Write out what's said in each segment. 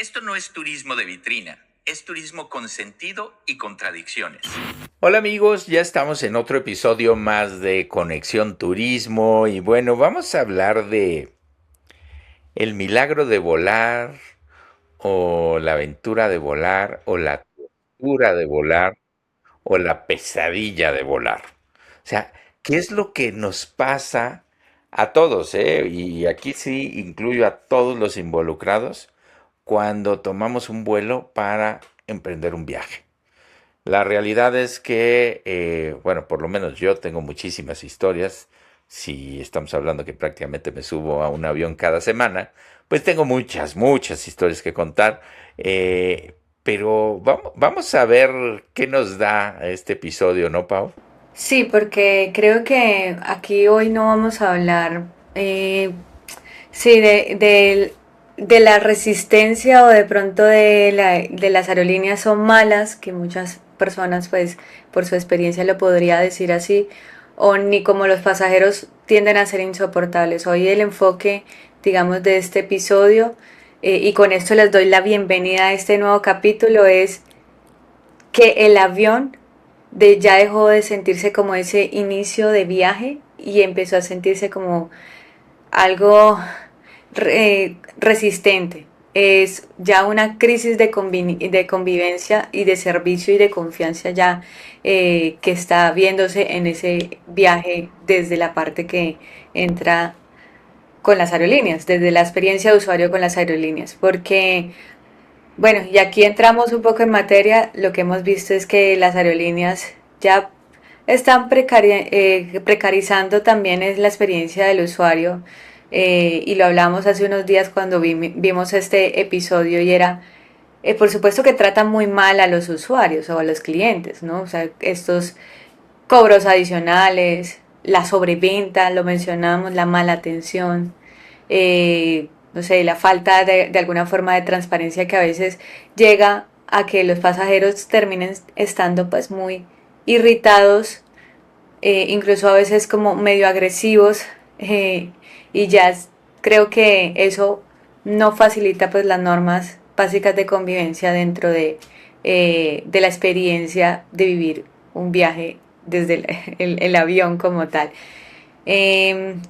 Esto no es turismo de vitrina, es turismo con sentido y contradicciones. Hola amigos, ya estamos en otro episodio más de Conexión Turismo y bueno, vamos a hablar de el milagro de volar o la aventura de volar o la tortura de volar o la pesadilla de volar. O sea, ¿qué es lo que nos pasa a todos, Y aquí sí incluyo a todos los involucrados cuando tomamos un vuelo para emprender un viaje. La realidad es que, bueno, por lo menos yo tengo muchísimas historias. Si estamos hablando que prácticamente me subo a un avión cada semana, pues tengo muchas historias que contar. Pero vamos a ver qué nos da este episodio, ¿no, Pau? Sí, porque creo que aquí hoy no vamos a hablar, sí, de la resistencia o de pronto de las aerolíneas son malas, que muchas personas pues por su experiencia lo podría decir así, o ni como los pasajeros tienden a ser insoportables. Hoy el enfoque, digamos, de este episodio, y con esto les doy la bienvenida a este nuevo capítulo, es que el avión ya dejó de sentirse como ese inicio de viaje y empezó a sentirse como algo resistente. Es ya una crisis de convivencia y de servicio y de confianza ya que está viéndose en ese viaje desde la parte que entra con las aerolíneas, desde la experiencia de usuario con las aerolíneas, porque bueno, y aquí entramos un poco en materia. Lo que hemos visto es que las aerolíneas ya están precarizando también es la experiencia del usuario. Y lo hablamos hace unos días cuando vimos este episodio y era, por supuesto que tratan muy mal a los usuarios o a los clientes, ¿no? O sea, estos cobros adicionales, la sobreventa, lo mencionamos, la mala atención, no sé, la falta de alguna forma de transparencia que a veces llega a que los pasajeros terminen estando pues muy irritados, incluso a veces como medio agresivos, y ya creo que eso no facilita pues las normas básicas de convivencia dentro de la experiencia de vivir un viaje desde el avión como tal.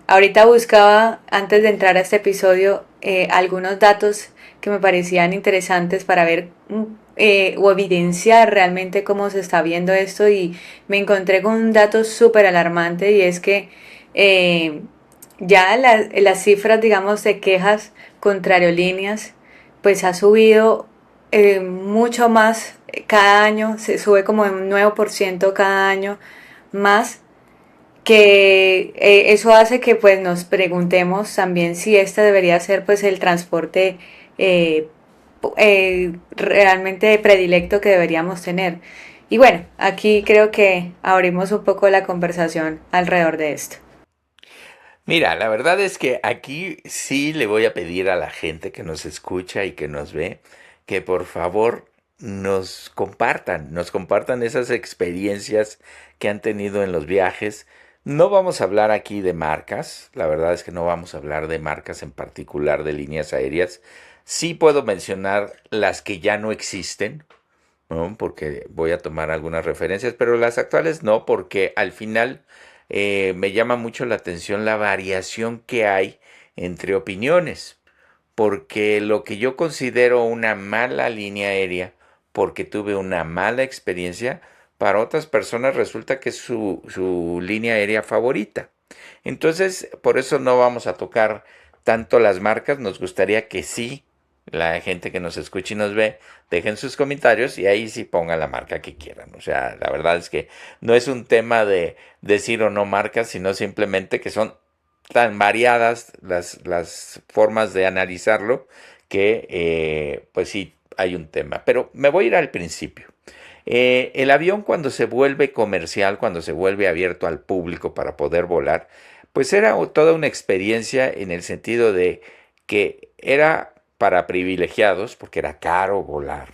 Ahorita buscaba, antes de entrar a este episodio, algunos datos que me parecían interesantes para ver o evidenciar realmente cómo se está viendo esto y me encontré con un dato súper alarmante y es que eh, ya las cifras, digamos, de quejas contra aerolíneas, pues ha subido mucho más cada año, se sube como un 9% cada año más, que eso hace que pues nos preguntemos también si este debería ser pues el transporte eh, realmente predilecto que deberíamos tener. Y bueno, aquí creo que abrimos un poco la conversación alrededor de esto. Mira, la verdad es que aquí sí le voy a pedir a la gente que nos escucha y que nos ve que por favor nos compartan esas experiencias que han tenido en los viajes. No vamos a hablar aquí de marcas, la verdad es que no vamos a hablar de marcas en particular de líneas aéreas. Sí puedo mencionar las que ya no existen, ¿no? Porque voy a tomar algunas referencias, pero las actuales no, porque al final me llama mucho la atención la variación que hay entre opiniones, porque lo que yo considero una mala línea aérea, porque tuve una mala experiencia, para otras personas resulta que es su línea aérea favorita. Entonces, por eso no vamos a tocar tanto las marcas, nos gustaría que sí, la gente que nos escucha y nos ve, dejen sus comentarios y ahí sí pongan la marca que quieran. O sea, la verdad es que no es un tema de decir o no marcas, sino simplemente que son tan variadas las formas de analizarlo que pues sí hay un tema. Pero me voy a ir al principio. El avión cuando se vuelve comercial, cuando se vuelve abierto al público para poder volar, pues era toda una experiencia en el sentido de que era para privilegiados, porque era caro volar.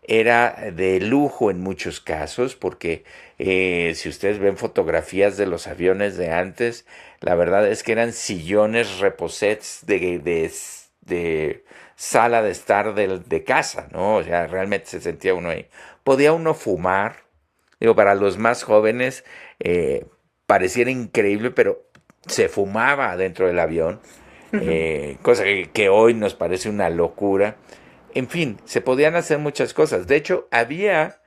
Era de lujo en muchos casos, porque si ustedes ven fotografías de los aviones de antes, la verdad es que eran sillones reposets de sala de estar de casa, ¿no? O sea, realmente se sentía uno ahí. Podía uno fumar, digo, para los más jóvenes pareciera increíble, pero se fumaba dentro del avión, cosa que hoy nos parece una locura. En fin, se podían hacer muchas cosas. De hecho, había,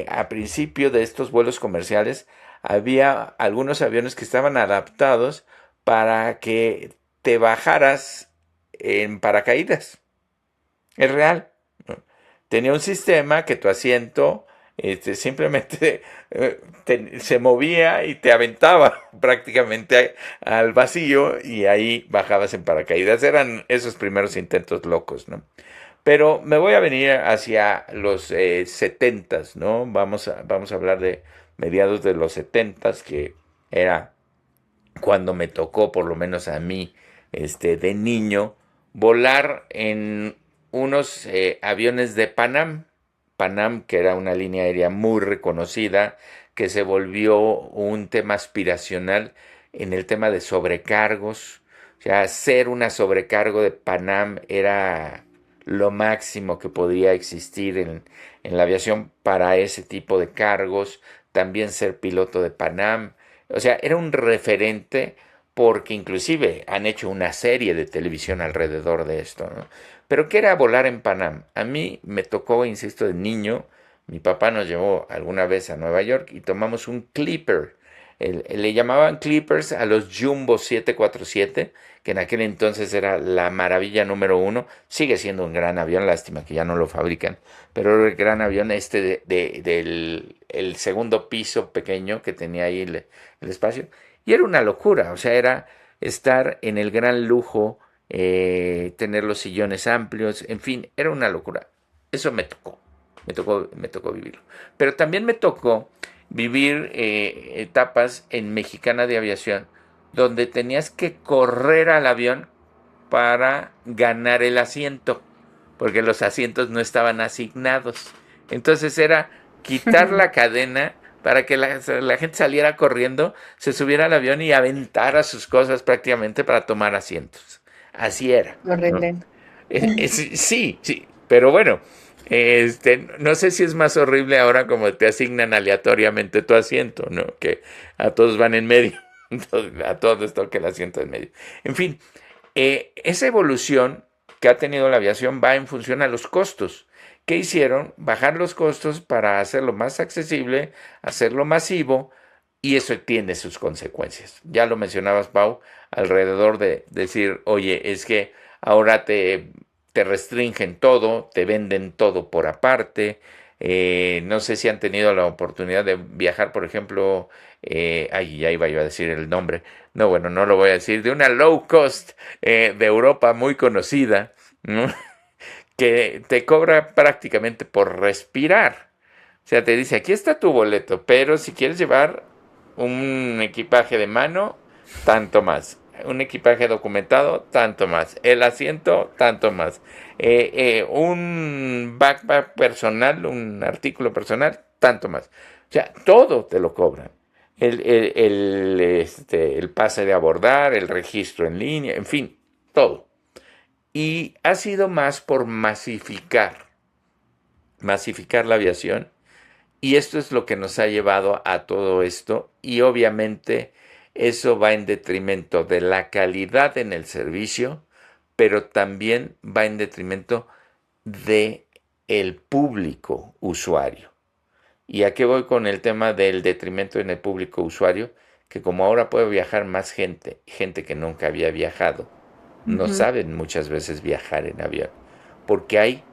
a principio de estos vuelos comerciales, había algunos aviones que estaban adaptados para que te bajaras en paracaídas. Es real, ¿no? Tenía un sistema que tu asiento simplemente se movía y te aventaba prácticamente al vacío y ahí bajabas en paracaídas. Eran esos primeros intentos locos, ¿no? Pero me voy a venir hacia los 70s, ¿no? Vamos a hablar de mediados de los 70s, que era cuando me tocó, por lo menos a mí, de niño, volar en unos aviones de Panam. Panam, que era una línea aérea muy reconocida, que se volvió un tema aspiracional en el tema de sobrecargos. O sea, ser una sobrecargo de Panam era lo máximo que podía existir en la aviación para ese tipo de cargos. También ser piloto de Panam. O sea, era un referente porque inclusive han hecho una serie de televisión alrededor de esto, ¿no? Pero ¿qué era volar en Panam? A mí me tocó, insisto, de niño. Mi papá nos llevó alguna vez a Nueva York y tomamos un Clipper. Le llamaban Clippers a los Jumbo 747, que en aquel entonces era la maravilla número uno. Sigue siendo un gran avión, lástima que ya no lo fabrican, pero era el gran avión del el segundo piso pequeño que tenía ahí el espacio. Y era una locura, o sea, era estar en el gran lujo, tener los sillones amplios, en fin, era una locura. Eso me tocó vivirlo. Pero también me tocó vivir etapas en Mexicana de Aviación, donde tenías que correr al avión para ganar el asiento, porque los asientos no estaban asignados. Entonces era quitar la cadena para que la gente saliera corriendo, se subiera al avión y aventara sus cosas prácticamente para tomar asientos. Así era, ¿no? Horrible. Sí, sí, pero bueno, no sé si es más horrible ahora como te asignan aleatoriamente tu asiento, ¿no? Que a todos van en medio, a todos les toca el asiento en medio. En fin, esa evolución que ha tenido la aviación va en función a los costos. ¿Qué hicieron? Bajar los costos para hacerlo más accesible, hacerlo masivo, y eso tiene sus consecuencias. Ya lo mencionabas, Pau, alrededor de decir, oye, es que ahora te restringen todo, te venden todo por aparte. No sé si han tenido la oportunidad de viajar, por ejemplo, ay, ya iba yo a decir el nombre. No, bueno, no lo voy a decir, de una low cost de Europa muy conocida, ¿no? Que te cobra prácticamente por respirar. O sea, te dice, aquí está tu boleto, pero si quieres llevar un equipaje de mano, tanto más. Un equipaje documentado, tanto más. El asiento, tanto más. Un backpack personal, un artículo personal, tanto más. O sea, todo te lo cobran. El pase de abordar, el registro en línea, en fin, todo. Y ha sido más por masificar la aviación. Y esto es lo que nos ha llevado a todo esto. Y obviamente eso va en detrimento de la calidad en el servicio, pero también va en detrimento de el público usuario. ¿Y a qué voy con el tema del detrimento en el público usuario? Que como ahora puede viajar más gente que nunca había viajado, no Ujú. saben muchas veces viajar en avión, porque hay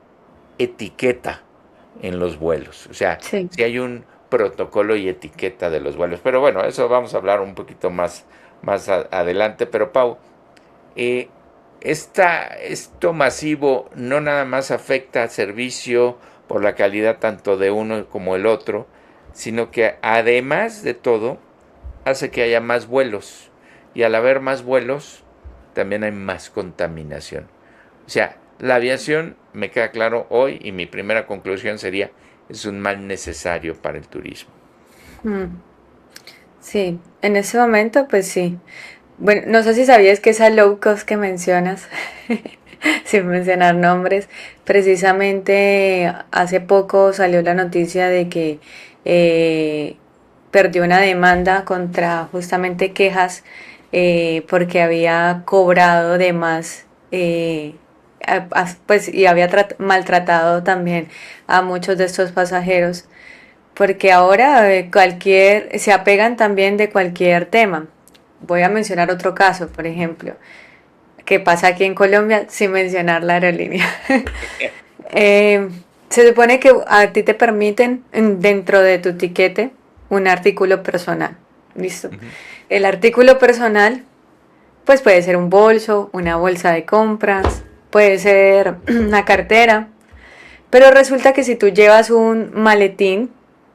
etiqueta en los vuelos. O sea, Sí. si hay un protocolo y etiqueta de los vuelos. Pero bueno, eso vamos a hablar un poquito más adelante. Pero Pau, eh, esto masivo no nada más afecta al servicio por la calidad tanto de uno como el otro, sino que además de todo hace que haya más vuelos. Y al haber más vuelos, también hay más contaminación. O sea, la aviación, me queda claro hoy, y mi primera conclusión sería, es un mal necesario para el turismo. Mm, sí, en ese momento, pues sí. Bueno, no sé si sabías que esa low cost que mencionas sin mencionar nombres. Precisamente hace poco salió la noticia de que eh, perdió una demanda contra justamente quejas porque había cobrado de más pues y había maltratado también a muchos de estos pasajeros porque ahora se apegan también de cualquier tema. Voy a mencionar otro caso, por ejemplo, que pasa aquí en Colombia sin mencionar la aerolínea. Eh, Se supone que a ti te permiten dentro de tu tiquete un artículo personal. ¿Listo? Ujú. El artículo personal, pues puede ser un bolso, una bolsa de compras, puede ser una cartera, pero resulta que si tú llevas un maletín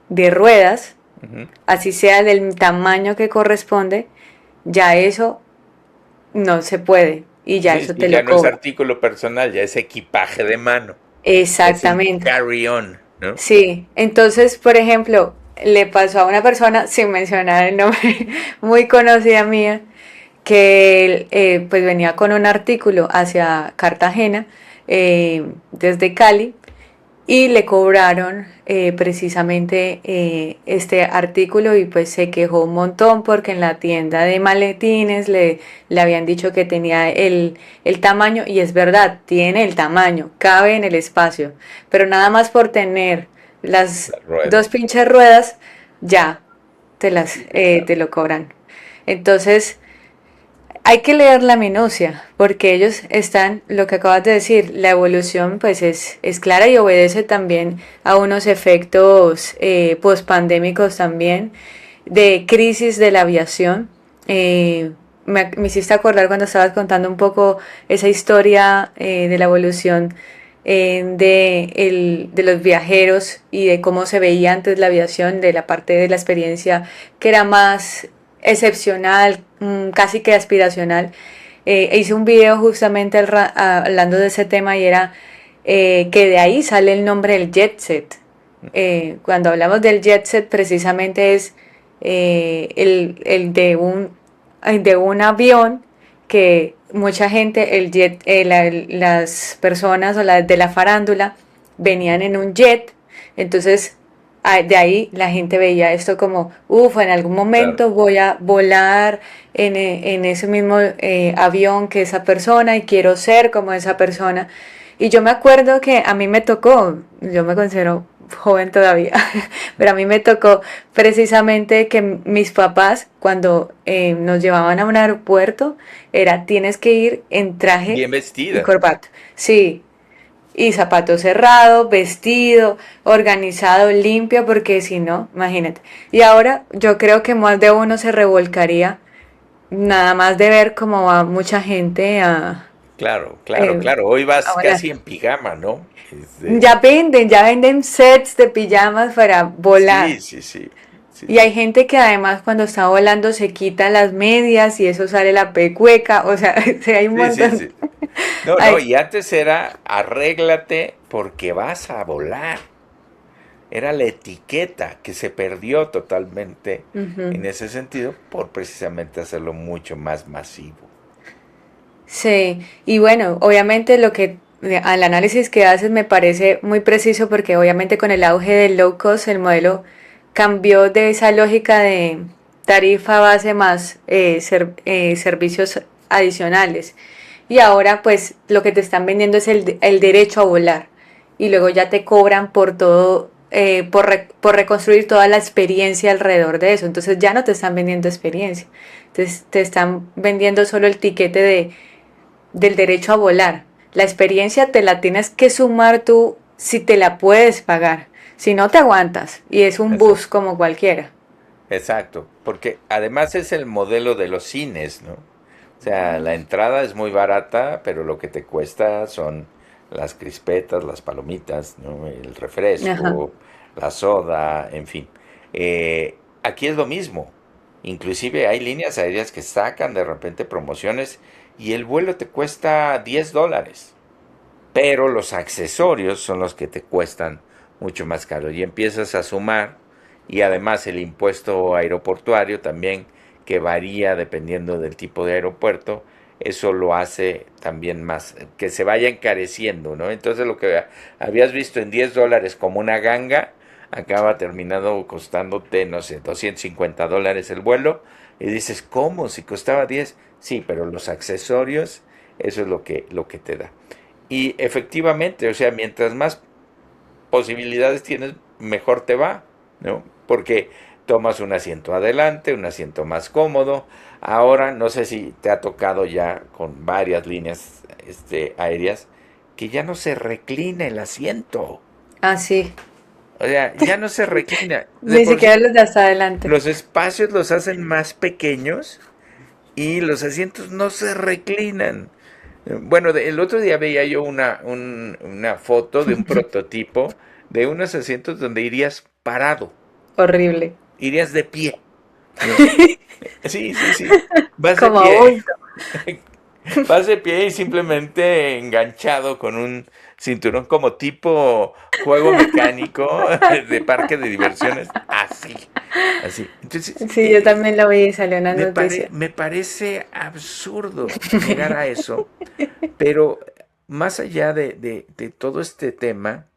de ruedas, Ujú. así sea del tamaño que corresponde, ya eso no se puede y ya Sí, eso sí, te ya lo no es cobra. artículo personal, ya es equipaje de mano, es el Exactamente. carry-on, ¿no? Sí, entonces, por ejemplo, le pasó a una persona, sin mencionar el nombre, muy conocida mía, que él, pues venía con un artículo hacia Cartagena desde Cali y le cobraron precisamente este artículo y pues se quejó un montón porque en la tienda de maletines le habían dicho que tenía el tamaño y es verdad, tiene el tamaño, cabe en el espacio, pero nada más por tener las La rueda. dos pinches ruedas ya Sí, claro. te lo cobran. Entonces, hay que leer la minucia, porque ellos están, lo que acabas de decir, la evolución pues es clara y obedece también a unos efectos pospandémicos también, de crisis de la aviación. Me hiciste acordar cuando estabas contando un poco esa historia de la evolución de los viajeros y de cómo se veía antes la aviación, de la parte de la experiencia que era más excepcional, casi que aspiracional. Hice un video justamente hablando de ese tema y era que de ahí sale el nombre del jet set. Cuando hablamos del jet set precisamente es el de un avión que mucha gente, las personas o de la farándula venían en un jet, entonces de ahí la gente veía esto como, uff, en algún Claro. momento voy a volar en ese mismo avión que esa persona y quiero ser como esa persona. Y yo me acuerdo que a mí me tocó, yo me considero joven todavía, pero a mí me tocó precisamente que mis papás cuando nos llevaban a un aeropuerto era tienes que ir en traje Bien y vestida. corbata. Sí, y zapato cerrado, vestido, organizado, limpio, porque si no, imagínate. Y ahora yo creo que más de uno se revolcaría nada más de ver cómo va mucha gente Claro, claro, eh, claro. Hoy a vas volar. casi en pijama, ¿no? Este, Ya venden sets de pijamas para sí, volar. sí, sí, sí, Y hay sí. gente que además cuando está volando se quita las medias y eso sale la pecueca, o sea, sí, hay un Sí, sí, montón. sí. No, no, Hay, y antes era arréglate porque vas a volar. Era la etiqueta que se perdió totalmente ujú. en ese sentido por precisamente hacerlo mucho más masivo. Sí, y bueno, obviamente lo que al análisis que haces me parece muy preciso porque obviamente con el auge del low cost el modelo cambió de esa lógica de tarifa base más servicios adicionales. Y ahora pues lo que te están vendiendo es el derecho a volar y luego ya te cobran por todo, por reconstruir toda la experiencia alrededor de eso. Entonces ya no te están vendiendo experiencia. Entonces te están vendiendo solo el tiquete del derecho a volar. La experiencia te la tienes que sumar tú si te la puedes pagar. Si no te aguantas y es un bus Exacto. como cualquiera. Exacto, porque además es el modelo de los cines, ¿no? O sea, la entrada es muy barata, pero lo que te cuesta son las crispetas, las palomitas, ¿no? El Ajá. refresco, la soda, en fin. Aquí es lo mismo. Inclusive hay líneas aéreas que sacan de repente promociones y el vuelo te cuesta $10, pero los accesorios son los que te cuestan mucho más caro y empiezas a sumar y además el impuesto aeroportuario también que varía dependiendo del tipo de aeropuerto, eso lo hace también más, que se vaya encareciendo, ¿no? Entonces lo que habías visto en $10 como una ganga, acaba terminando costándote, no sé, $250 el vuelo, y dices, ¿cómo? Si costaba 10, sí, pero los accesorios, eso es lo que te da. Y efectivamente, o sea, mientras más posibilidades tienes, mejor te va, ¿no? Porque tomas un asiento adelante, un asiento más cómodo. Ahora, no sé si te ha tocado ya con varias líneas aéreas, que ya no se reclina el asiento. Ah, sí. O sea, ya no se reclina. De Ni por siquiera sí, los de hasta adelante. los espacios los hacen más pequeños y los asientos no se reclinan. Bueno, el otro día veía yo una foto de un prototipo de unos asientos donde irías parado, Horrible. irías de pie, ¿no? Sí, sí, sí. Vas de Como pie, adulto. vas de pie y simplemente enganchado con un cinturón como tipo juego mecánico de parque de diversiones, así, así. Entonces, Sí, yo también lo vi, salió en las noticias. me parece absurdo llegar a eso. Pero más allá de todo este tema,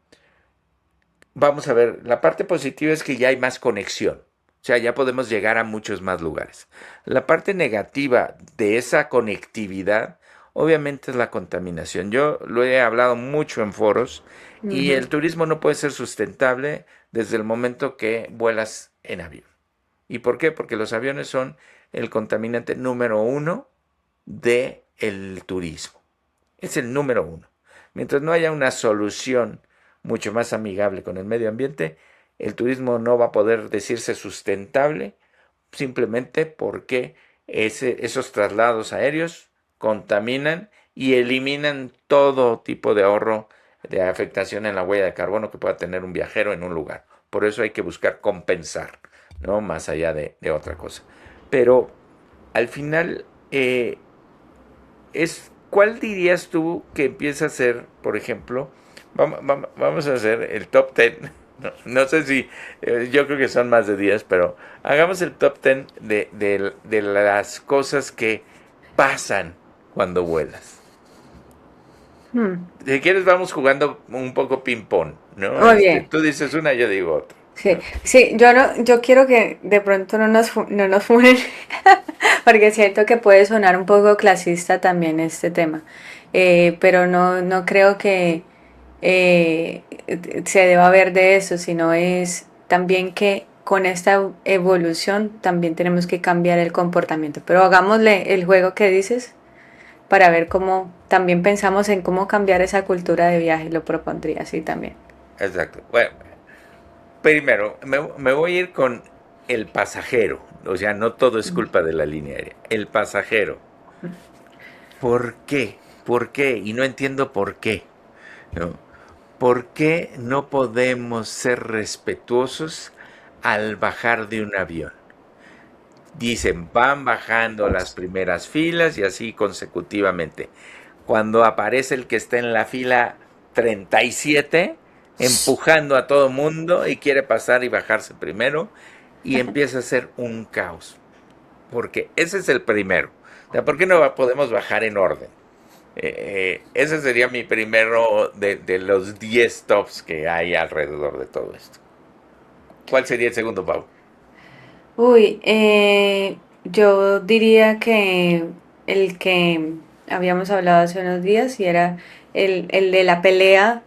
vamos a ver, la parte positiva es que ya hay más conexión. O sea, ya podemos llegar a muchos más lugares. La parte negativa de esa conectividad, obviamente, es la contaminación. Yo lo he hablado mucho en foros y Ujú. el turismo no puede ser sustentable desde el momento que vuelas en avión. ¿Y por qué? Porque los aviones son el contaminante número uno del turismo. Es el número uno. Mientras no haya una solución mucho más amigable con el medio ambiente, el turismo no va a poder decirse sustentable simplemente porque esos traslados aéreos contaminan y eliminan todo tipo de ahorro de afectación en la huella de carbono que pueda tener un viajero en un lugar. Por eso hay que buscar compensar, ¿no? Más allá de otra cosa. Pero al final, ¿cuál dirías tú que empieza a ser, por ejemplo, vamos a hacer el top 10? No, no sé si, yo creo que son más de 10, pero hagamos el top 10 de las cosas que pasan cuando vuelas. Hmm. Si quieres vamos jugando un poco ping-pong, ¿no? Muy bien. Tú dices una, yo digo otra, Sí, ¿no? sí, yo no, yo quiero que de pronto no nos funen, porque siento que puede sonar un poco clasista también este tema. Pero no creo que eh, se deba ver de eso, sino es también que con esta evolución también tenemos que cambiar el comportamiento. Pero hagámosle el juego que dices para ver cómo también pensamos en cómo cambiar esa cultura de viaje, lo propondría así también. Exacto. Bueno, primero, me voy a ir con el pasajero. O sea, no todo es culpa de la línea aérea. El pasajero. ¿Por qué? ¿Por qué? Y no entiendo por qué, ¿no? ¿Por qué no podemos ser respetuosos al bajar de un avión? Dicen, van bajando las primeras filas y así consecutivamente. Cuando aparece el que está en la fila 37, empujando a todo mundo y quiere pasar y bajarse primero, y empieza a ser un caos. Porque ese es el primero. O sea, ¿por qué no podemos bajar en orden? Ese sería mi primero de los 10 tops que hay alrededor de todo esto. ¿Cuál sería el segundo, Pau? Uy, yo diría que el que habíamos hablado hace unos días y era el de la pelea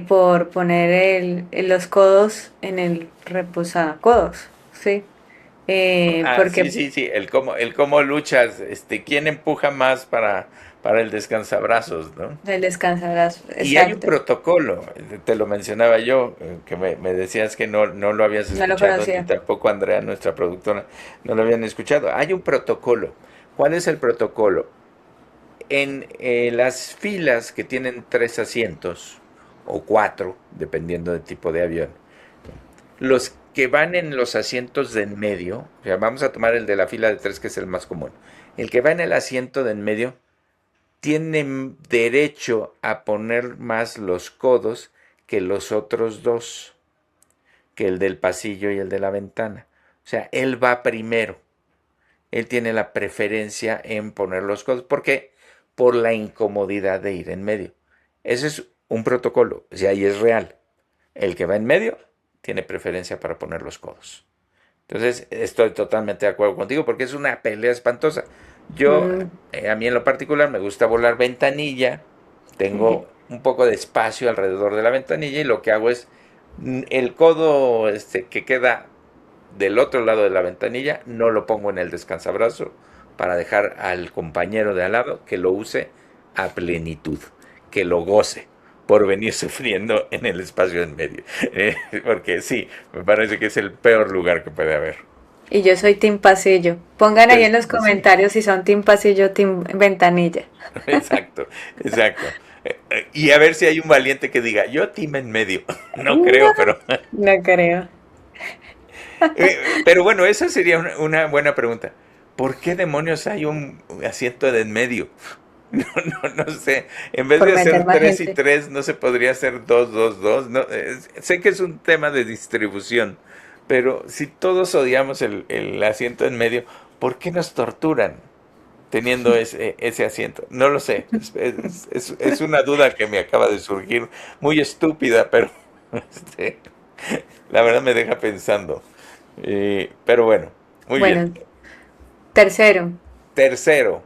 por poner los codos en el reposacodos, ¿sí? Ah, sí, Porque sí, sí, el cómo luchas, quién empuja más para el descansabrazos, ¿no? el descansarás, Y hay un exacto, protocolo, te lo mencionaba yo, que me decías que no lo habías no lo escuchado, ni conocía. tampoco Andrea, nuestra productora, no lo habían escuchado. Hay un protocolo. ¿Cuál es el protocolo? En las filas que tienen 3 asientos o 4, dependiendo del tipo de avión, los que van en los asientos de en medio, o sea, vamos a tomar el de la fila de 3 que es el más común, el que va en el asiento de en medio tiene derecho a poner más los codos que los otros dos, que el del pasillo y el de la ventana. O sea, él va primero. él tiene la preferencia en poner los codos. ¿Por qué? Por la incomodidad de ir en medio. Ese es un protocolo, o sea, ahí es real. El que va en medio tiene preferencia para poner los codos. Entonces, estoy totalmente de acuerdo contigo porque es una pelea espantosa. Yo, Mm. a mí en lo particular, me gusta volar ventanilla. Tengo un poco de espacio alrededor de la ventanilla y lo que hago es el codo que queda del otro lado de la ventanilla, no lo pongo en el descansabrazo para dejar al compañero de al lado que lo use a plenitud, que lo goce por venir sufriendo en el espacio en medio. Porque sí, me parece que es el peor lugar que puede haber. Y yo soy Team Pasillo. Pongan ahí en los Sí, comentarios si son Team Pasillo o Team Ventanilla. exacto, exacto. Y a ver si hay un valiente que diga, yo team en medio. No No, creo, pero... no creo. Pero bueno, esa sería una buena pregunta. ¿Por qué demonios hay un asiento de en medio? No, no sé. En vez Por de meter hacer más 3 y gente. 3, ¿no se podría hacer 2, 2, 2? No, sé que es un tema de distribución, pero si todos odiamos el asiento en medio, ¿por qué nos torturan teniendo ese asiento? No lo sé. Es una duda que me acaba de surgir, muy estúpida, pero este, la verdad me deja pensando. Pero bueno, muy bien. Bueno, tercero. Tercero,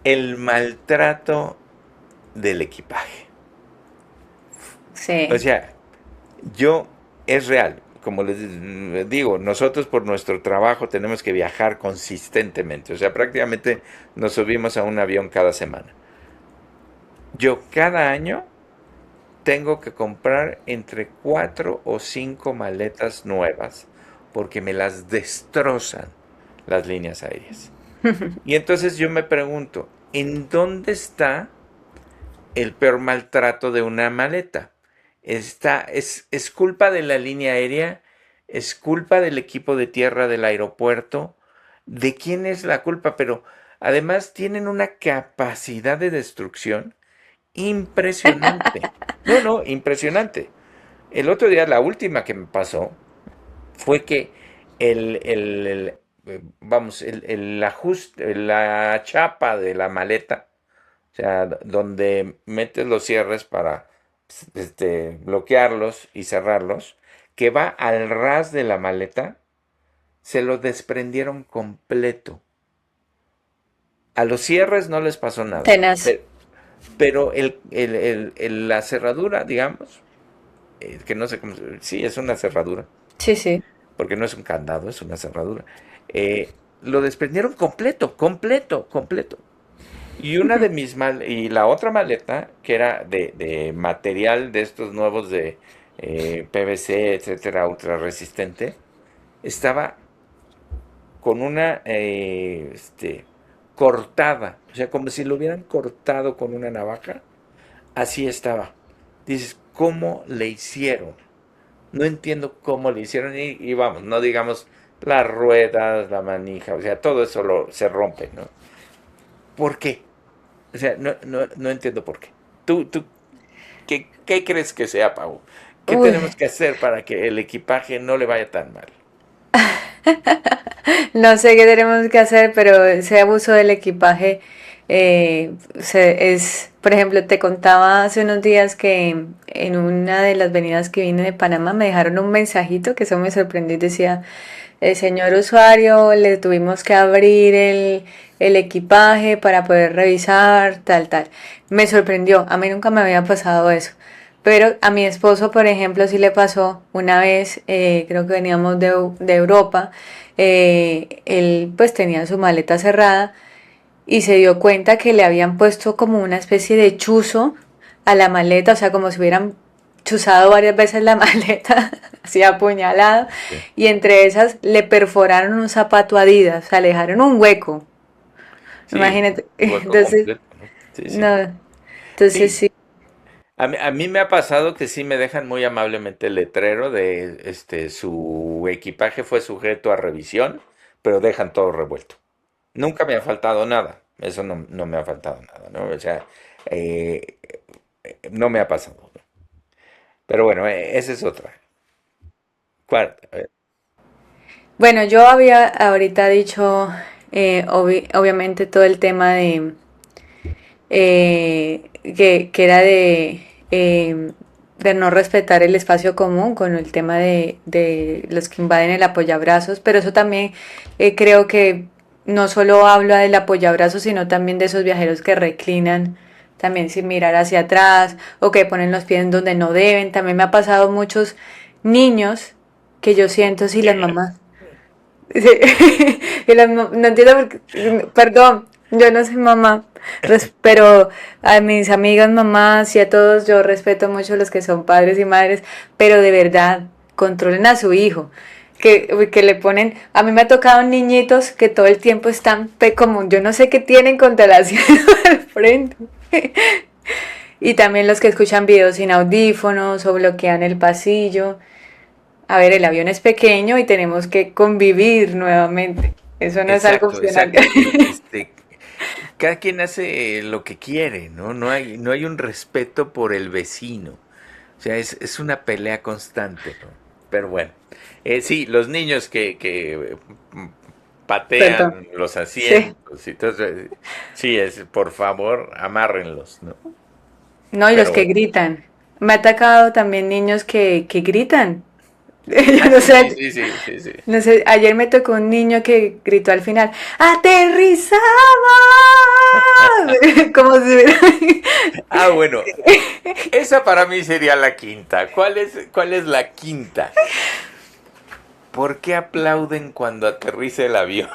el maltrato del equipaje. O Sí. sea, yo es real. Como les digo, nosotros por nuestro trabajo tenemos que viajar consistentemente. O sea, prácticamente nos subimos a un avión cada semana. Yo cada año tengo que comprar entre 4 o 5 maletas nuevas porque me las destrozan las líneas aéreas. Y entonces yo me pregunto, ¿en dónde está el peor maltrato de una maleta? Es culpa de la línea aérea, es culpa del equipo de tierra del aeropuerto. ¿De quién es la culpa? Pero además tienen una capacidad de destrucción impresionante. No, no, impresionante. El otro día, la última que me pasó fue que el ajuste, la chapa de la maleta, o sea, donde metes los cierres para bloquearlos y cerrarlos, que va al ras de la maleta, se lo desprendieron completo. A los cierres no les pasó nada, Tenaz. pero la cerradura, digamos, que no sé cómo, sí, es una cerradura, Sí, sí. porque no es un candado, es una cerradura, lo desprendieron completo, completo, completo. Y la otra maleta, que era de material de estos nuevos de PVC, etcétera, ultra resistente, estaba con una cortada, o sea, como si lo hubieran cortado con una navaja, así estaba. Dices, ¿cómo le hicieron? No entiendo cómo le hicieron y vamos, no digamos las ruedas, la manija, o sea, todo eso se rompe, ¿no? ¿Por qué? O sea, no entiendo por qué. ¿Tú qué crees que sea, Pau? ¿Qué Uy, tenemos que hacer para que el equipaje no le vaya tan mal? no sé qué tenemos que hacer, pero ese abuso del equipaje por ejemplo, te contaba hace unos días que en una de las venidas que vine de Panamá me dejaron un mensajito que eso me sorprendió y decía, señor usuario, le tuvimos que abrir el equipaje para poder revisar, tal, tal. Me sorprendió, a mí nunca me había pasado eso. Pero a mi esposo, por ejemplo, sí le pasó una vez, creo que veníamos de Europa, él pues tenía su maleta cerrada y se dio cuenta que le habían puesto como una especie de chuzo a la maleta, o sea, como si hubieran chuzado varias veces la maleta, así apuñalado, Sí, y entre esas le perforaron un zapato Adidas, o sea, le dejaron un hueco, sí, imagínate. un hueco Entonces, completo, ¿no? Sí, sí. no, entonces Sí, sí, a mí me ha pasado que sí me dejan muy amablemente el letrero de su equipaje fue sujeto a revisión, pero dejan todo revuelto. Nunca me ha faltado nada. Eso no me ha faltado nada, ¿no? O sea, eh, no me ha pasado. Pero bueno, esa es otra. ¿Cuál? A ver. Bueno, yo había ahorita dicho, obviamente todo el tema que era de no respetar el espacio común con el tema de los que invaden el apoyabrazos, pero eso también creo que no solo habla del apoyabrazos, sino también de esos viajeros que reclinan también sin mirar hacia atrás o que ponen los pies en donde no deben. También me ha pasado muchos niños que yo siento si las mamás sí, no entiendo por qué, perdón, yo no soy mamá, pero a mis amigas mamás y a todos yo respeto mucho los que son padres y madres, pero de verdad, controlen a su hijo, que le ponen, a mí me ha tocado niñitos que todo el tiempo están como yo no sé qué tienen contra la sierra al frente. Y también los que escuchan videos sin audífonos o bloquean el pasillo. A ver, el avión es pequeño y tenemos que convivir nuevamente. Eso no es algo Exacto, opcional. exacto. Cada quien hace lo que quiere, ¿no? No hay un respeto por el vecino. O sea, es una pelea constante, ¿no? Pero bueno, sí, los niños que Perdón. patean los Sí. asientos y todo eso, sí, por favor, amárrenlos, ¿no? No, y los Pero que bueno. gritan. Me ha atacado también niños que gritan. Yo Ah, no sí, sí, sé, sí, sí, sí, sí. no sé, ayer me tocó un niño que gritó al final, ¡aterrizamos! Como si hubiera... Ah, bueno, esa para mí sería la quinta. ¿Cuál es la quinta? ¿Por qué aplauden cuando aterriza el avión?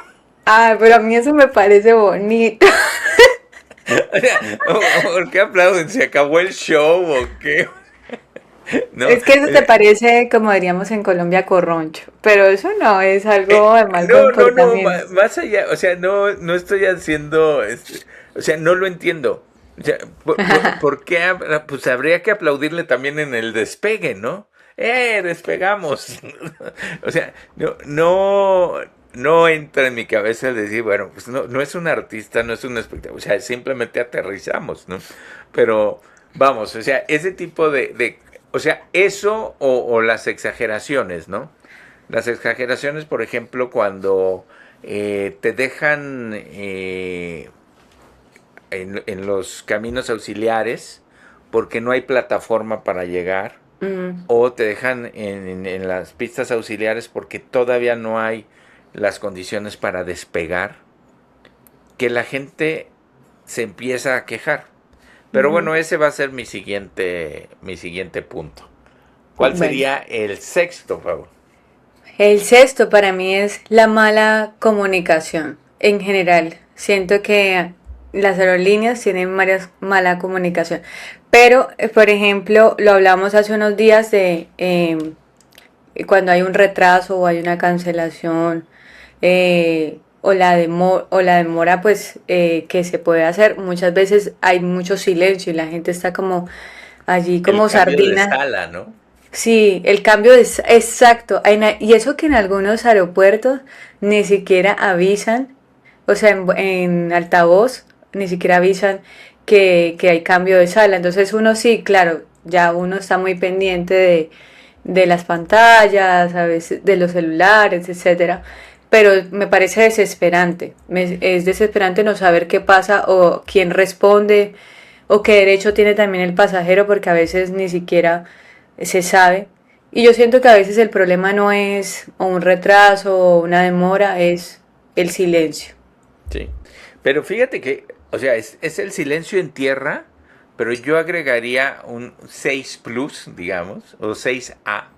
Ah, pero a mí eso me parece bonito. O sea, ¿por qué aplauden? ¿Se acabó el show o qué? No, Es que eso te parece, como diríamos en Colombia, corroncho, pero eso no es algo de mal no, no, no, comportamiento. más allá, o sea, no estoy haciendo, o sea, no lo entiendo. O sea, ¿por qué? Pues habría que aplaudirle también en el despegue, ¿no? Despegamos! O sea, no entra en mi cabeza el decir, bueno, pues no es un artista, no es un espectáculo, o sea, simplemente aterrizamos, ¿no? Pero, vamos, o sea, ese tipo o sea, eso o las exageraciones, ¿no? Las exageraciones, por ejemplo, cuando te dejan en los caminos auxiliares porque no hay plataforma para llegar, Mm, o te dejan en las pistas auxiliares porque todavía no hay las condiciones para despegar, que la gente se empieza a quejar. Pero ujú. bueno, ese va a ser mi siguiente punto. ¿Cuál Bueno, sería el sexto, Pablo? el sexto para mí es la mala comunicación en general. Siento que las aerolíneas tienen varias mala comunicación. Pero, por ejemplo, lo hablamos hace unos días de cuando hay un retraso o hay una cancelación o la demora pues que se puede hacer. Muchas veces hay mucho silencio y la gente está como allí El como cambio de sardina. sala, ¿no? Sí, el cambio es exacto. Y eso que en algunos aeropuertos ni siquiera avisan, o sea, en altavoz, ni siquiera avisan que hay cambio de sala. Entonces uno sí, claro, ya uno está muy pendiente de las pantallas, a veces de los celulares, etcétera. Pero me parece desesperante. Es desesperante no saber qué pasa o quién responde o qué derecho tiene también el pasajero porque a veces ni siquiera se sabe. Y yo siento que a veces el problema no es o un retraso o una demora, es el silencio. Sí. Pero fíjate que, o sea, es el silencio en tierra, pero yo agregaría un 6 plus, digamos, o 6A,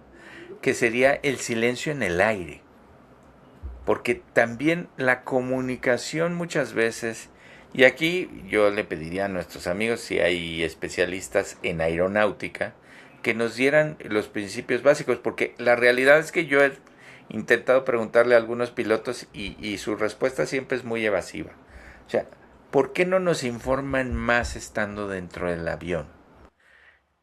que sería el silencio en el aire. Porque también la comunicación muchas veces, y aquí yo le pediría a nuestros amigos, si hay especialistas en aeronáutica, que nos dieran los principios básicos, porque la realidad es que yo he intentado preguntarle a algunos pilotos y su respuesta siempre es muy evasiva. O sea, ¿por qué no nos informan más estando dentro del avión?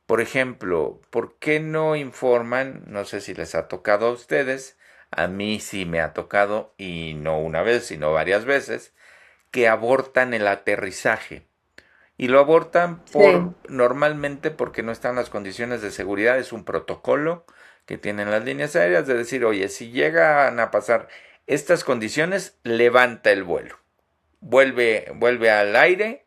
Por ejemplo, ¿por qué no informan? No sé si les ha tocado a ustedes, a mí sí me ha tocado, y no una vez, sino varias veces, que abortan el aterrizaje. Y lo abortan Sí. normalmente porque no están las condiciones de seguridad, es un protocolo que tienen las líneas aéreas, de decir, oye, si llegan a pasar estas condiciones, levanta el vuelo. Vuelve al aire,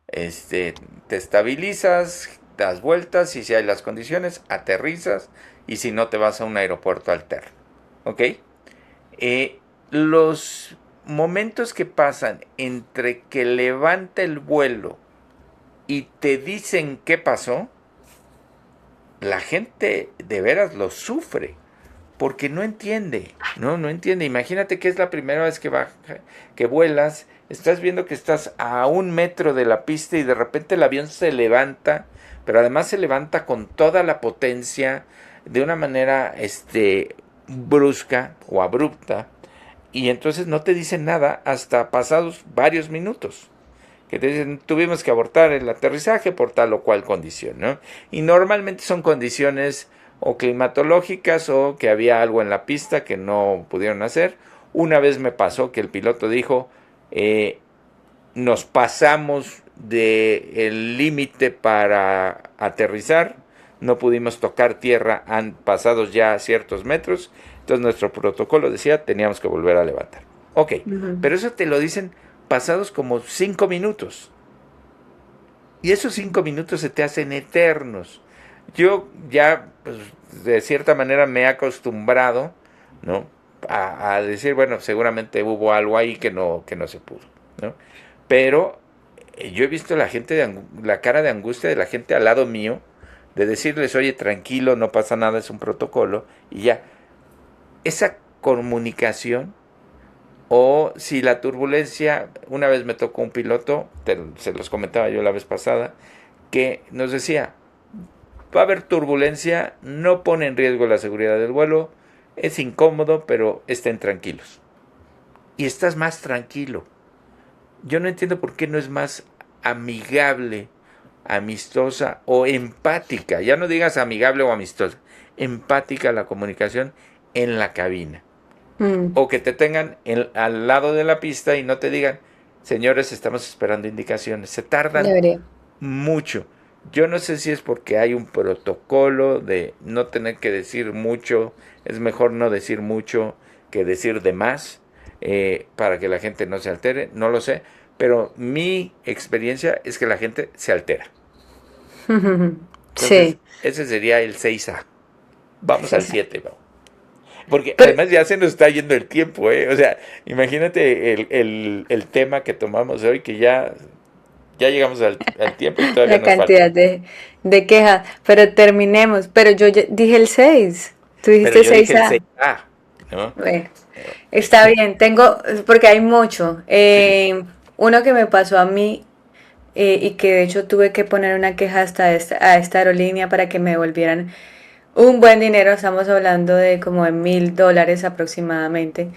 te estabilizas, das vueltas y si hay las condiciones, aterrizas y si no te vas a un aeropuerto alterno. ¿Ok? Los momentos que pasan entre que levanta el vuelo y te dicen qué pasó, la gente de veras lo sufre porque no entiende, no entiende. Imagínate que es la primera vez que vuelas, estás viendo que estás a 1 metro de la pista y de repente el avión se levanta, pero además se levanta con toda la potencia, de una manera brusca o abrupta, y entonces no te dicen nada hasta pasados varios minutos, que te dicen, tuvimos que abortar el aterrizaje por tal o cual condición, ¿no? Y normalmente son condiciones o climatológicas o que había algo en la pista que no pudieron hacer. Una vez me pasó que el piloto dijo, nos pasamos del límite para aterrizar, no pudimos tocar tierra pasados ya ciertos metros, entonces nuestro protocolo decía teníamos que volver a levantar. Ok, pero eso te lo dicen pasados como 5 minutos. Y esos 5 minutos se te hacen eternos. Yo ya, pues, de cierta manera me he acostumbrado, ¿no? A decir, bueno, seguramente hubo algo ahí que no se pudo, ¿no? Pero yo he visto la cara de angustia de la gente al lado mío, de decirles, oye, tranquilo, no pasa nada, es un protocolo, y ya. Esa comunicación, o si la turbulencia, una vez me tocó un piloto, se los comentaba yo la vez pasada, que nos decía, va a haber turbulencia, no pone en riesgo la seguridad del vuelo, es incómodo, pero estén tranquilos. Y estás más tranquilo. Yo no entiendo por qué no es más amigable, amistosa o empática. Ya no digas amigable o amistosa. Empática la comunicación en la cabina. O que te tengan al lado de la pista y no te digan, señores, estamos esperando indicaciones. Se tardan mucho. Yo no sé si es porque hay un protocolo de no tener que decir mucho. Es mejor no decir mucho que decir de más, para que la gente no se altere. No lo sé. Pero mi experiencia es que la gente se altera. Entonces, Sí, ese sería el 6A. Vamos al 7, vamos. Porque pero además ya se nos está yendo el tiempo, ¿eh? O sea, imagínate el tema que tomamos hoy, que ya llegamos al tiempo y todavía la nos falta. cantidad de quejas, pero terminemos. Pero yo ya dije el 6. Tú Pero dijiste yo dije el 6A. 6A, ¿no? Bueno, está bien. Tengo, porque hay mucho. Sí. Uno que me pasó a mí, y que de hecho tuve que poner una queja hasta a esta aerolínea para que me devolvieran un buen dinero. Estamos hablando de como de $1.000 aproximadamente.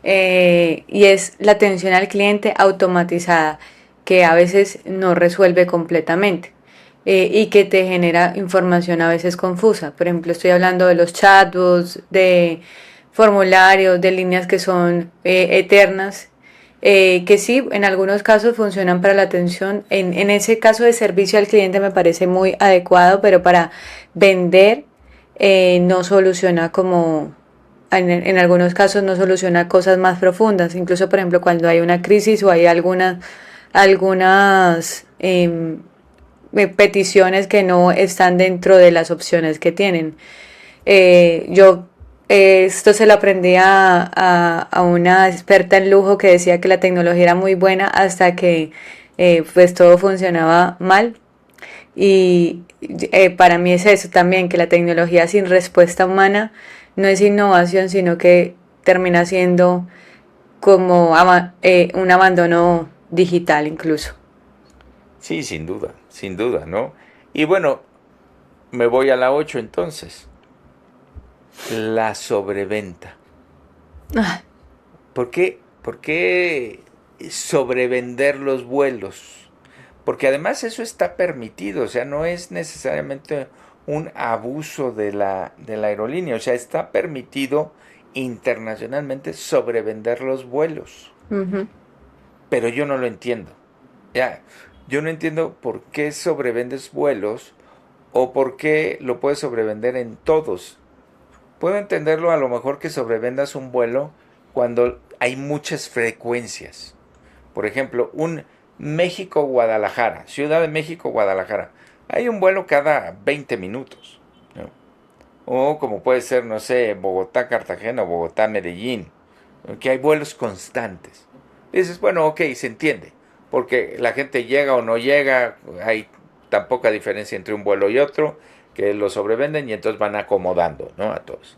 Y es la atención al cliente automatizada, que a veces no resuelve completamente, y que te genera información a veces confusa. Por ejemplo, estoy hablando de los chatbots, de formularios, de líneas que son eternas, que sí, en algunos casos funcionan para la atención. En ese caso de servicio al cliente me parece muy adecuado, pero para vender no soluciona como, en algunos casos no soluciona cosas más profundas. Incluso, por ejemplo, cuando hay una crisis o hay algunas peticiones que no están dentro de las opciones que tienen. Yo esto se lo aprendí a una experta en lujo que decía que la tecnología era muy buena hasta que pues todo funcionaba mal. Y para mí es eso también, que la tecnología sin respuesta humana no es innovación, sino que termina siendo como un abandono digital incluso. Sí, sin duda, ¿no? Y bueno, me voy a la 8 entonces. La sobreventa. Ah, ¿Por qué sobrevender los vuelos? Porque además eso está permitido, o sea, no es necesariamente un abuso de la aerolínea, o sea, está permitido internacionalmente sobrevender los vuelos. ujú. Pero yo no lo entiendo. Ya, yo no entiendo por qué sobrevendes vuelos o por qué lo puedes sobrevender en todos. puedo entenderlo a lo mejor que sobrevendas un vuelo cuando hay muchas frecuencias. Por ejemplo, un México-Guadalajara, Ciudad de México-Guadalajara. Hay un vuelo cada 20 minutos, ¿no? O como puede ser, no sé, Bogotá-Cartagena o Bogotá-Medellín, que hay vuelos constantes. Dices, bueno, ok, se entiende, porque la gente llega o no llega, hay tan poca diferencia entre un vuelo y otro, que lo sobrevenden y entonces van acomodando, ¿no? A todos.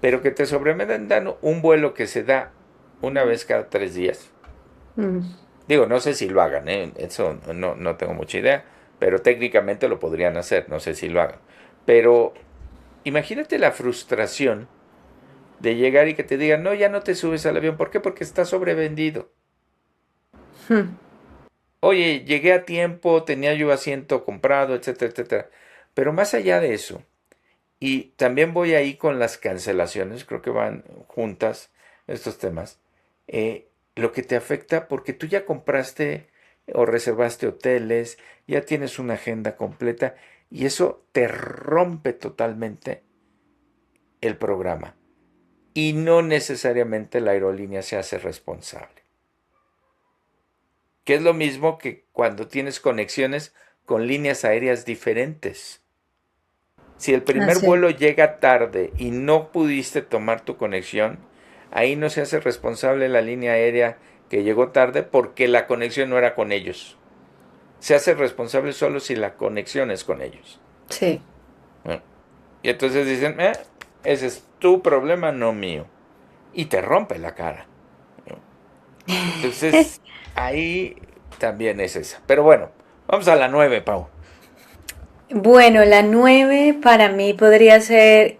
Pero que te sobrevendan un vuelo que se da una vez cada 3 días. Mm. Digo, no sé si lo hagan, ¿eh? Eso no tengo mucha idea, pero técnicamente lo podrían hacer, no sé si lo hagan. Pero imagínate la frustración de llegar y que te digan, no, ya no te subes al avión. ¿Por qué? Porque está sobrevendido. Hmm. Oye, llegué a tiempo, tenía yo asiento comprado, etcétera, etcétera. Pero más allá de eso, y también voy ahí con las cancelaciones, creo que van juntas estos temas, lo que te afecta porque tú ya compraste o reservaste hoteles, ya tienes una agenda completa y eso te rompe totalmente el programa. Y no necesariamente la aerolínea se hace responsable. Que es lo mismo que cuando tienes conexiones con líneas aéreas diferentes. Si el primer Así. vuelo llega tarde y no pudiste tomar tu conexión, ahí no se hace responsable la línea aérea que llegó tarde porque la conexión no era con ellos. Se hace responsable solo si la conexión es con ellos. Sí. ¿No? Y entonces dicen, ese es tu problema, no mío. Y te rompe la cara. ¿No? Entonces, ahí también es esa. Pero bueno, vamos a la 9, Pau. Bueno, la 9 para mí podría ser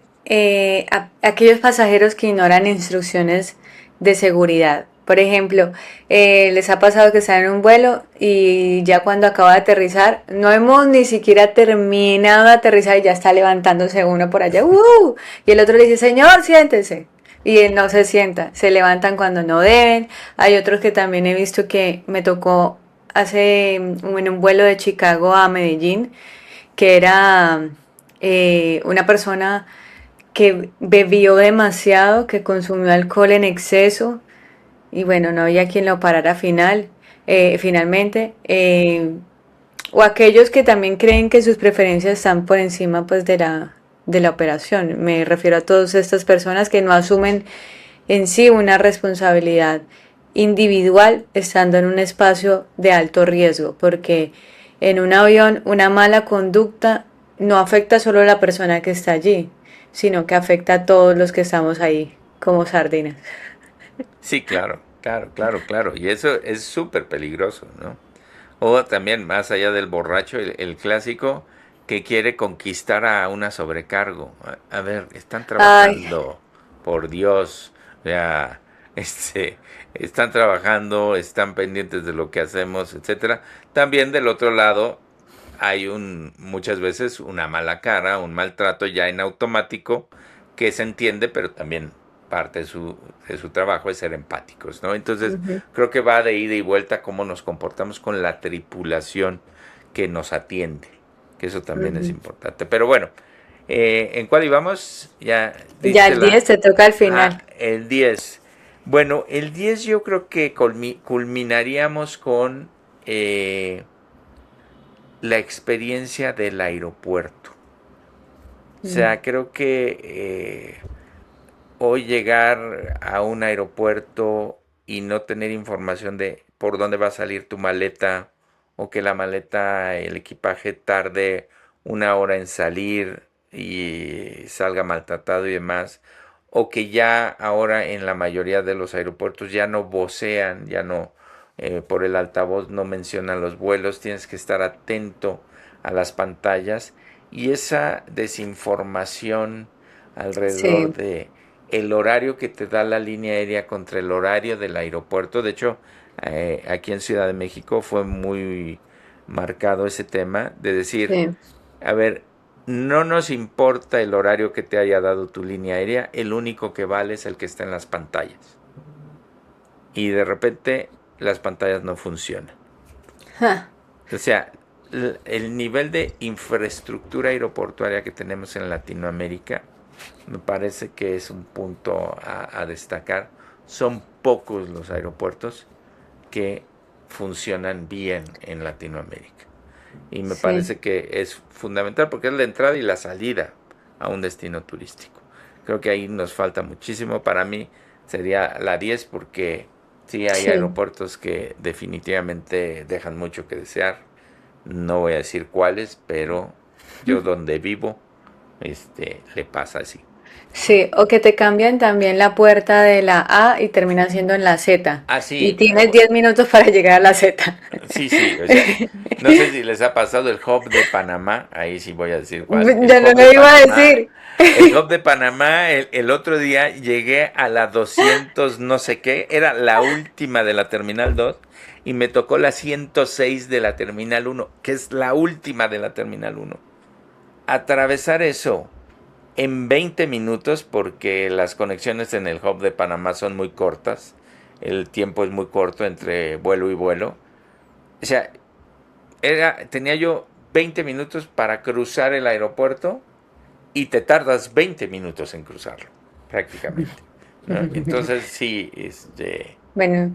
aquellos pasajeros que ignoran instrucciones de seguridad. Por ejemplo, les ha pasado que están en un vuelo y ya cuando acaba de aterrizar, no hemos ni siquiera terminado de aterrizar y ya está levantándose uno por allá. ¡Uh! Y el otro le dice, señor, siéntese. Y él no se sienta, se levantan cuando no deben. Hay otros que también he visto que me tocó en un vuelo de Chicago a Medellín que era una persona que bebió demasiado, que consumió alcohol en exceso y bueno, no había quien lo parara finalmente. O aquellos que también creen que sus preferencias están por encima pues de la operación. Me refiero a todas estas personas que no asumen en sí una responsabilidad individual estando en un espacio de alto riesgo, porque en un avión una mala conducta no afecta solo a la persona que está allí, sino que afecta a todos los que estamos ahí como sardinas. Sí, claro, claro, claro, claro. Y eso es súper peligroso, ¿no? O también, más allá del borracho, el clásico que quiere conquistar a una sobrecargo. A ver, están Ay, trabajando, por Dios. O sea, este, están trabajando, están pendientes de lo que hacemos, etcétera. También del otro lado hay muchas veces una mala cara, un maltrato ya en automático que se entiende, pero también parte de su trabajo es ser empáticos, ¿no? Entonces, ujú, creo que va de ida y vuelta cómo nos comportamos con la tripulación que nos atiende, que eso también es ujú. importante. Pero bueno, ¿en cuál íbamos? Ya Ya diste el 10 la... te toca al final. El 10. Bueno, el 10 yo creo que culminaríamos con la experiencia del aeropuerto. O Mm. sea, creo que hoy llegar a un aeropuerto y no tener información de por dónde va a salir tu maleta o que la maleta, el equipaje tarde 1 hora en salir y salga maltratado y demás, o que ya ahora en la mayoría de los aeropuertos ya no vocean, ya no por el altavoz no mencionan los vuelos, tienes que estar atento a las pantallas y esa desinformación alrededor Sí, de el horario que te da la línea aérea contra el horario del aeropuerto. De hecho, aquí en Ciudad de México fue muy marcado ese tema de decir, sí. a ver, no nos importa el horario que te haya dado tu línea aérea, el único que vale es el que está en las pantallas. Y de repente las pantallas no funcionan. Ja. O sea, el nivel de infraestructura aeroportuaria que tenemos en Latinoamérica Me parece que es un punto a destacar. Son pocos los aeropuertos que funcionan bien en Latinoamérica. Y me Sí. parece que es fundamental porque es la entrada y la salida a un destino turístico. Creo que ahí nos falta muchísimo. Para mí sería la 10 porque sí hay Sí. aeropuertos que definitivamente dejan mucho que desear. No voy a decir cuáles, pero yo donde vivo, le pasa así. Sí, o que te cambian también la puerta de la A y termina siendo en la Z. Ah, Y sí, tienes 10 minutos para llegar a la Z. sí, sí, o sea, no sé si les ha pasado el Hub de Panamá, ahí sí voy a decir cuál, el Ya no Hub de lo iba a Panamá, decir. el Hub de Panamá, el otro día llegué a la 200 no sé qué, era la última de la Terminal 2 y me tocó la 106 de la Terminal 1, que es la última de la Terminal 1. Atravesar eso en 20 minutos, porque las conexiones en el Hub de Panamá son muy cortas, el tiempo es muy corto entre vuelo y vuelo. O sea, tenía yo 20 minutos para cruzar el aeropuerto y te tardas 20 minutos en cruzarlo, prácticamente, ¿no? Entonces sí, Bueno,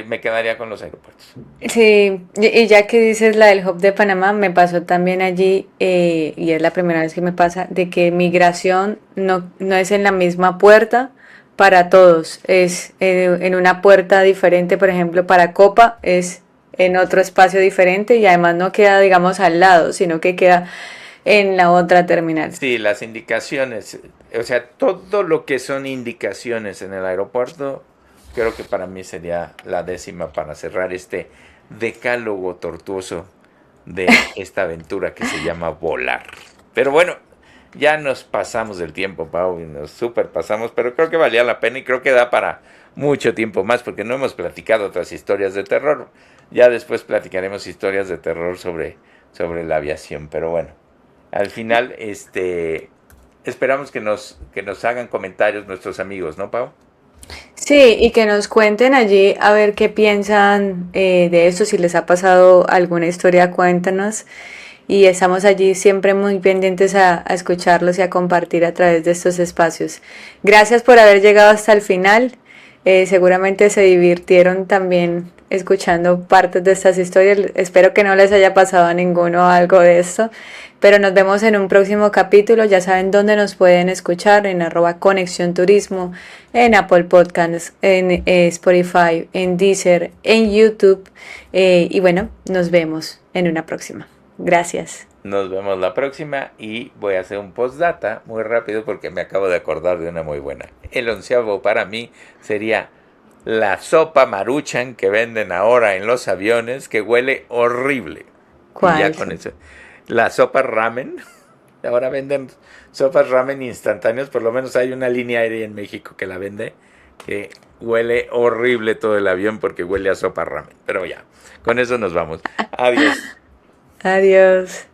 me quedaría con los aeropuertos. sí, y ya que dices la del Hub de Panamá, me pasó también allí, y es la primera vez que me pasa, de que migración no es en la misma puerta para todos, es en una puerta diferente, por ejemplo, para Copa es en otro espacio diferente y además no queda, digamos, al lado, sino que queda en la otra terminal. Sí, las indicaciones, o sea, todo lo que son indicaciones en el aeropuerto, creo que para mí sería la 10ª para cerrar este decálogo tortuoso de esta aventura que se llama volar. Pero bueno, ya nos pasamos del tiempo, Pau, y nos super pasamos, pero creo que valía la pena y creo que da para mucho tiempo más, porque no hemos platicado otras historias de terror. Ya después platicaremos historias de terror sobre la aviación, pero bueno, al final, esperamos que nos hagan comentarios nuestros amigos, ¿no, Pau? Sí, y que nos cuenten allí a ver qué piensan de esto, si les ha pasado alguna historia, cuéntanos. Y estamos allí siempre muy pendientes a escucharlos y a compartir a través de estos espacios. Gracias por haber llegado hasta el final. Seguramente se divirtieron también escuchando partes de estas historias. Espero que no les haya pasado a ninguno algo de esto. Pero nos vemos en un próximo capítulo. Ya saben dónde nos pueden escuchar, en @Conexión Turismo, en Apple Podcasts, en Spotify, en Deezer, en YouTube. Y bueno, nos vemos en una próxima. Gracias. Nos vemos la próxima y voy a hacer un postdata muy rápido porque me acabo de acordar de una muy buena. El 11º para mí sería la sopa Maruchan que venden ahora en los aviones, que huele horrible. Y ya ¿Cuál? con eso. La sopa ramen. Ahora venden sopas ramen instantáneos. Por lo menos hay una línea aérea en México que la vende. Que huele horrible todo el avión porque huele a sopa ramen. Pero ya, con eso nos vamos. Adiós. Adiós.